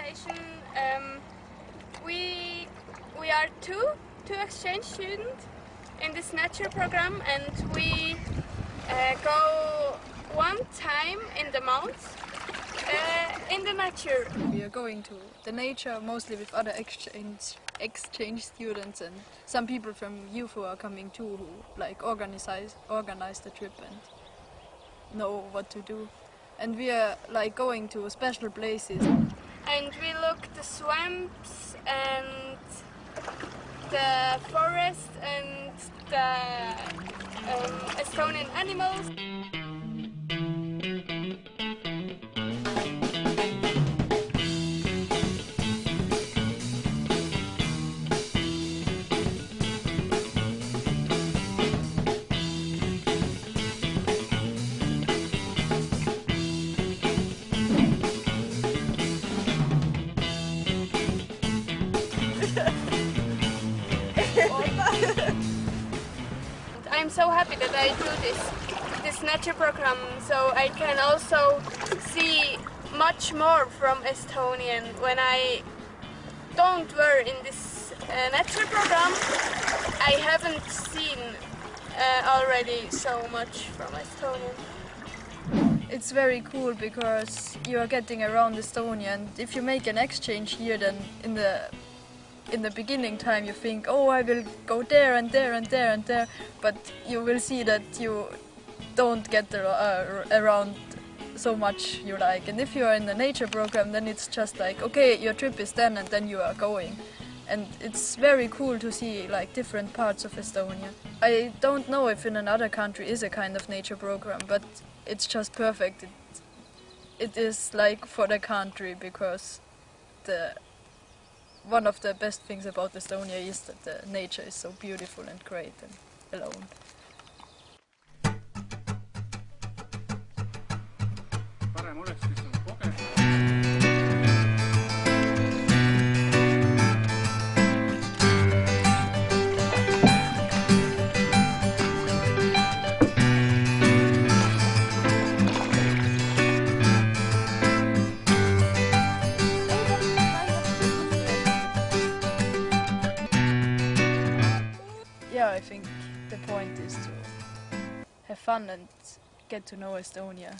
presentation. We are two exchange students in this nature program, and we go one time in the month in the nature. We are going to the nature mostly with other exchange students, and some people from YFU are coming too, who like organize the trip and know what to do. And we are like going to special places. And we look the swamps and the forest and the Estonian animals. I'm so happy that I do this nature program, so I can also see much more from Estonian. When I don't were in this nature program, I haven't seen already so much from Estonian. It's very cool because you are getting around Estonia, and if you make an exchange here, then in the beginning time you think, oh, I will go there and there and there and there, but you will see that you don't get around so much you like. And if you are in the nature program, then it's just like, okay, your trip is done and then you are going. And it's very cool to see like different parts of Estonia. I don't know if in another country is a kind of nature program, but it's just perfect. It is like for the country, because one of the best things about Estonia is that the nature is so beautiful and great and alone. Yeah, I think the point is to have fun and get to know Estonia.